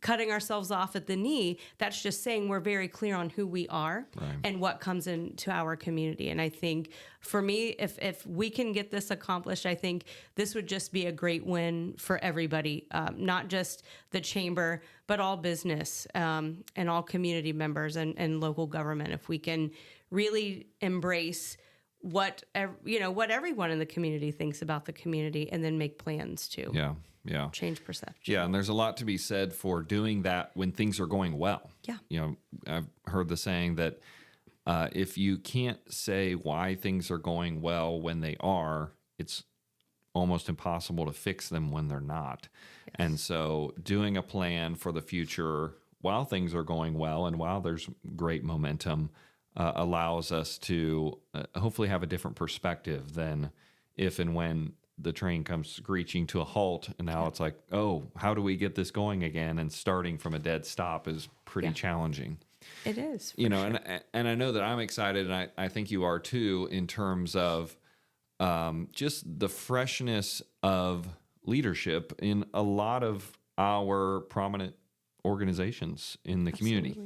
cutting ourselves off at the knee. That's just saying we're very clear on who we are and what comes into our community. And I think for me, if we can get this accomplished, I think this would just be a great win for everybody, not just the chamber, but all business and all community members and local government. If we can really embrace what everyone in the community thinks about the community, and then make plans to change perception. Yeah, and there's a lot to be said for doing that when things are going well. Yeah. I've heard the saying that if you can't say why things are going well when they are, it's almost impossible to fix them when they're not. Yes. And so doing a plan for the future while things are going well and while there's great momentum allows us to hopefully have a different perspective than if and when the train comes screeching to a halt, and now it's like, oh, how do we get this going again? And starting from a dead stop is pretty challenging. It is, sure. And I know that I'm excited, and I think you are too, in terms of just the freshness of leadership in a lot of our prominent organizations in the community.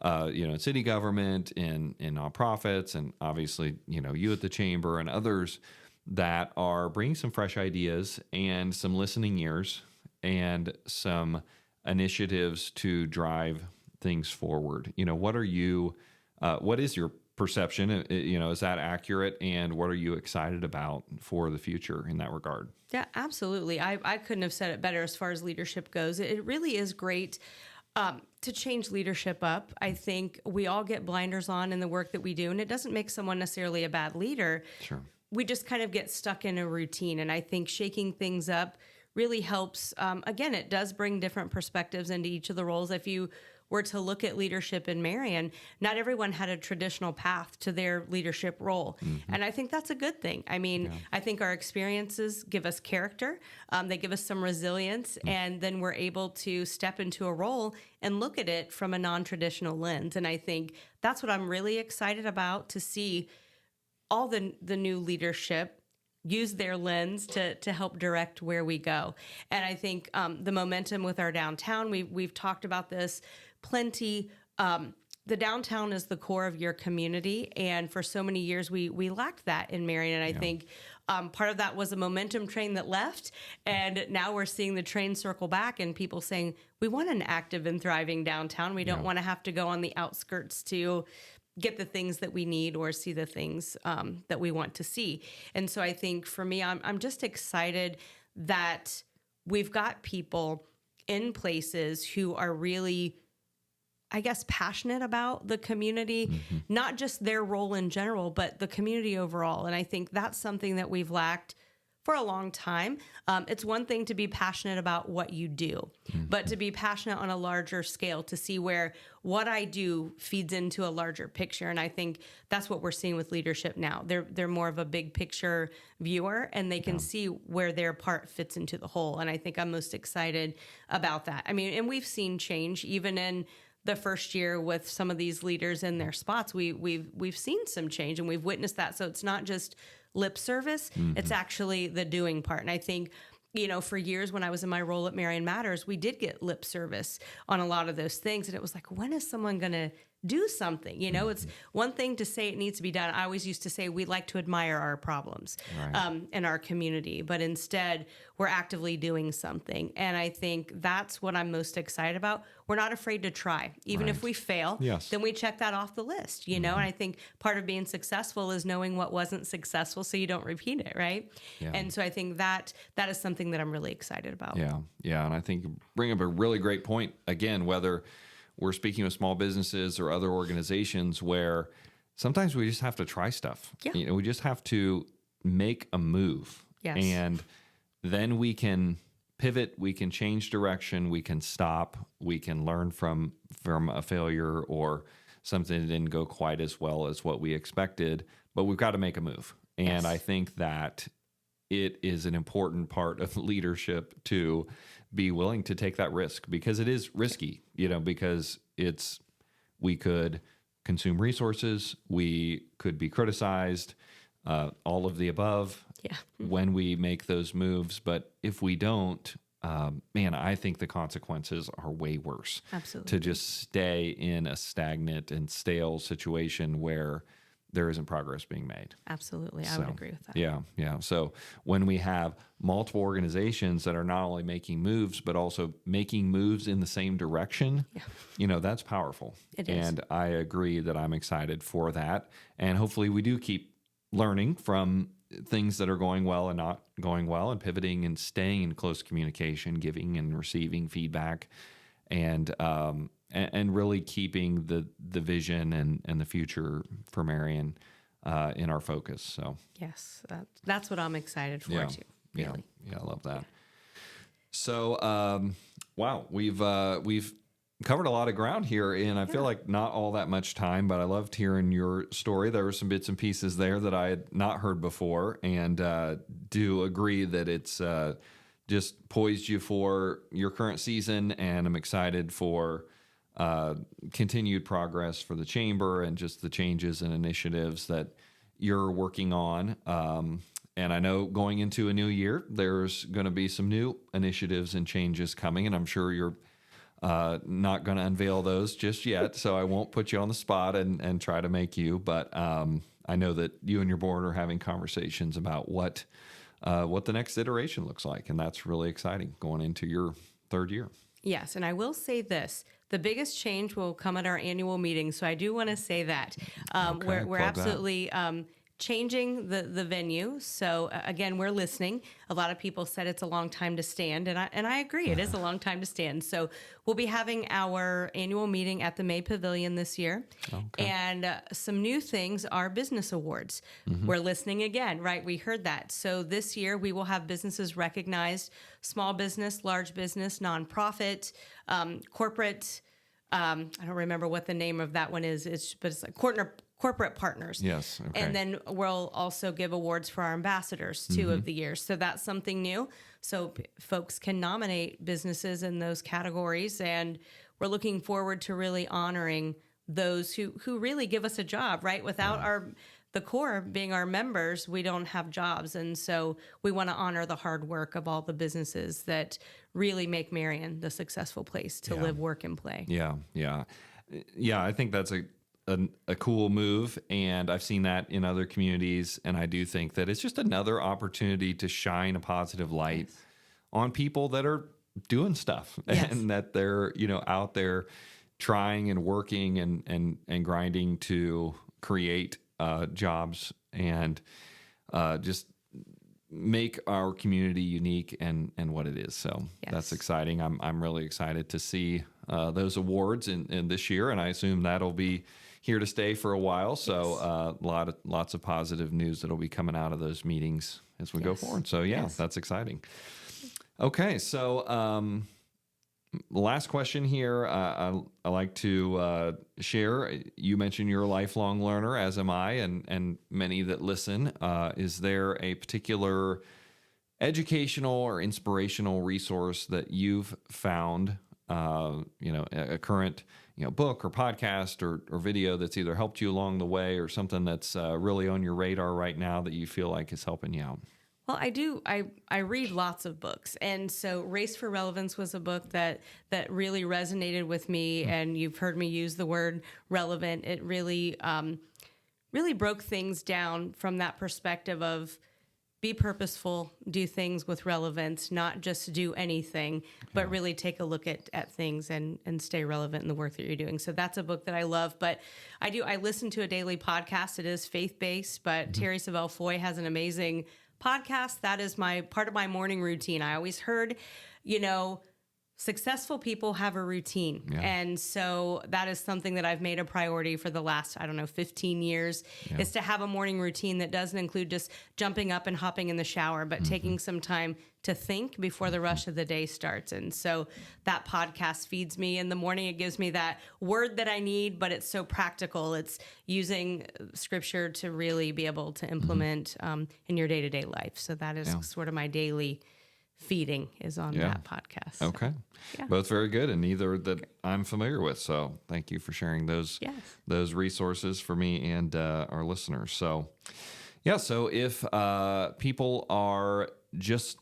In city government, in nonprofits, and obviously, you at the chamber and others that are bringing some fresh ideas and some listening ears and some initiatives to drive things forward. What is your perception? Is that accurate? And what are you excited about for the future in that regard? Yeah, absolutely. I couldn't have said it better as far as leadership goes. It really is great to change leadership up. I think we all get blinders on in the work that we do, and it doesn't make someone necessarily a bad leader. Sure. We just kind of get stuck in a routine, and I think shaking things up really helps. Again, it does bring different perspectives into each of the roles. If you were to look at leadership in Marion, not everyone had a traditional path to their leadership role. And I think that's a good thing. I mean, I think our experiences give us character. They give us some resilience, and then we're able to step into a role and look at it from a non-traditional lens. And I think that's what I'm really excited about, to see all the new leadership use their lens to help direct where we go. And I think the momentum with our downtown, we've talked about this plenty. The downtown is the core of your community, and for so many years we lacked that in Marion. And I think part of that was a momentum train that left, and now we're seeing the train circle back, and people saying we want an active and thriving downtown. We don't want to have to go on the outskirts to get the things that we need or see the things that we want to see. And so I think for me, I'm just excited that we've got people in places who are really, I guess, passionate about the community, not just their role in general, but the community overall. And I think that's something that we've lacked for a long time. It's one thing to be passionate about what you do, but to be passionate on a larger scale, to see where what I do feeds into a larger picture. And I think that's what we're seeing with leadership now. They're more of a big picture viewer, and they can see where their part fits into the whole. And I think I'm most excited about that. I mean, and we've seen change even in the first year with some of these leaders in their spots. We've seen some change, and we've witnessed that. So it's not just lip service, it's actually the doing part. And I think, for years when I was in my role at Marion Matters, we did get lip service on a lot of those things. And it was like, when is someone going to do something? It's one thing to say it needs to be done. I always used to say we like to admire our problems in our community, but instead we're actively doing something. And I think that's what I'm most excited about. We're not afraid to try. Even if we fail, then we check that off the list, And I think part of being successful is knowing what wasn't successful so you don't repeat it, right? Yeah. And so I think that is something that I'm really excited about. Yeah. And I think you bring up a really great point. Again, whether we're speaking with small businesses or other organizations where sometimes we just have to try stuff. Yeah. We just have to make a move. Yes. And then we can pivot, we can change direction, we can stop, we can learn from a failure or something that didn't go quite as well as what we expected, but we've got to make a move. And I think that it is an important part of leadership to be willing to take that risk, because it is risky, because we could consume resources, we could be criticized, all of the above when we make those moves. But if we don't, I think the consequences are way worse. Absolutely. To just stay in a stagnant and stale situation where there isn't progress being made. Absolutely. I would agree with that. Yeah. So when we have multiple organizations that are not only making moves, but also making moves in the same direction, that's powerful. It is. And I agree that I'm excited for that. And hopefully we do keep learning from things that are going well and not going well, and pivoting and staying in close communication, giving and receiving feedback, and really keeping the vision and the future for Marion in our focus. So yes, that's what I'm excited for too. Really. Yeah, I love that. So wow, we've covered a lot of ground here, and I feel like not all that much time, but I loved hearing your story. There were some bits and pieces there that I had not heard before, and do agree that it's just poised you for your current season, and I'm excited for continued progress for the chamber and just the changes and initiatives that you're working on. And I know going into a new year, there's going to be some new initiatives and changes coming, and I'm sure you're not going to unveil those just yet, so I won't put you on the spot and try to make you. But I know that you and your board are having conversations about what the next iteration looks like, and that's really exciting going into your third year. Yes, and I will say this. The biggest change will come at our annual meeting, so I do want to say that. We're absolutely changing the venue. So again, we're listening. A lot of people said it's a long time to stand, and I agree. It is a long time to stand. So we'll be having our annual meeting at the May Pavilion this year. Okay. And some new things are business awards. Mm-hmm. We're listening again, right? We heard that. So this year we will have businesses recognized: small business, large business, nonprofit, corporate. I don't remember what the name of that one is. But it's like corporate partners. Yes. Okay. And then we'll also give awards for our ambassadors too of the year. So that's something new. So folks can nominate businesses in those categories. And we're looking forward to really honoring those who really give us a job, right? Without our the core being our members, we don't have jobs. And so we want to honor the hard work of all the businesses that really make Marion the successful place to live, work, and play. Yeah. I think that's a cool move, and I've seen that in other communities, and I do think that it's just another opportunity to shine a positive light on people that are doing stuff and that they're out there trying and working and grinding to create jobs and just make our community unique and what it is. So that's exciting. I'm really excited to see those awards in this year, and I assume that'll be here to stay for a while. So lots of positive news that'll be coming out of those meetings as we go forward. So that's exciting. Okay, so last question here. I like to share. You mentioned you're a lifelong learner, as am I, and many that listen. Is there a particular educational or inspirational resource that you've found, a current book or podcast or video that's either helped you along the way or something that's really on your radar right now that you feel like is helping you out? Well, I do. I read lots of books. And so Race for Relevance was a book that really resonated with me. And you've heard me use the word relevant. It really broke things down from that perspective of be purposeful, do things with relevance, not just do anything, but really take a look at things and stay relevant in the work that you're doing. So that's a book that I love. But I listen to a daily podcast. It is faith-based, but Terry Savelle Foy has an amazing podcast. That is part of my morning routine. I always heard, successful people have a routine. Yeah. And so that is something that I've made a priority for the last, 15 years, is to have a morning routine that doesn't include just jumping up and hopping in the shower, but taking some time to think before the rush of the day starts. And so that podcast feeds me in the morning. It gives me that word that I need, but it's so practical. It's using scripture to really be able to implement in your day-to-day life. So that is sort of my daily feeding is on that podcast. Okay. Both very good, and neither that I'm familiar with. So thank you for sharing those resources for me and our listeners. So so if people are just,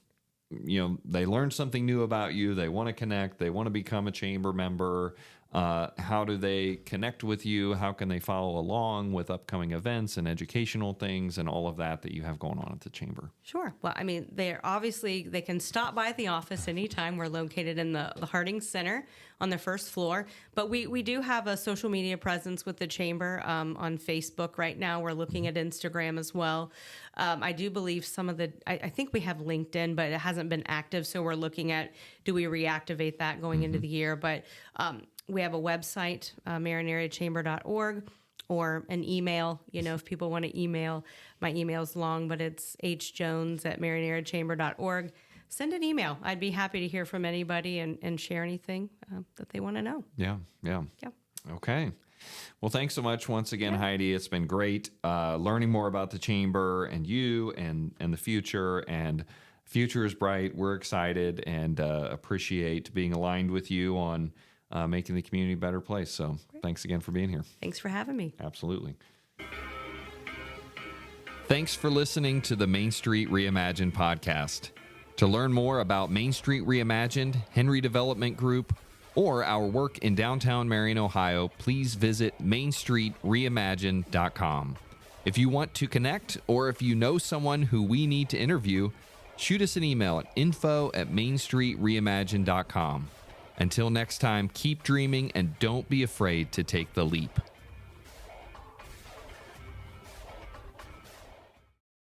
they learned something new about you, they want to connect, they want to become a chamber member, how do they connect with you? How can they follow along with upcoming events and educational things and all of that you have going on at the chamber? Sure. Well, they can stop by the office anytime. We're located in the Harding Center on the first floor, but we do have a social media presence with the chamber on Facebook right now. We're looking at Instagram as well. I do believe I think we have LinkedIn, but it hasn't been active. So we're looking at, do we reactivate that going into the year? But we have a website, marionareachamber.org, or an email. If people want to email, my email's long, but it's hjones@marionareachamber.org. Send an email. I'd be happy to hear from anybody and share anything that they want to know. Yeah. Okay. Well, thanks so much once again, Heidi. It's been great learning more about the chamber and you and the future. And future is bright. We're excited and appreciate being aligned with you on making the community a better place. So thanks again for being here. Thanks for having me. Absolutely. Thanks for listening to the Main Street Reimagined podcast. To learn more about Main Street Reimagined, Henry Development Group, or our work in downtown Marion, Ohio, please visit mainstreetreimagined.com. If you want to connect, or if you know someone who we need to interview, shoot us an email at info@mainstreetreimagined.com. Until next time, keep dreaming and don't be afraid to take the leap.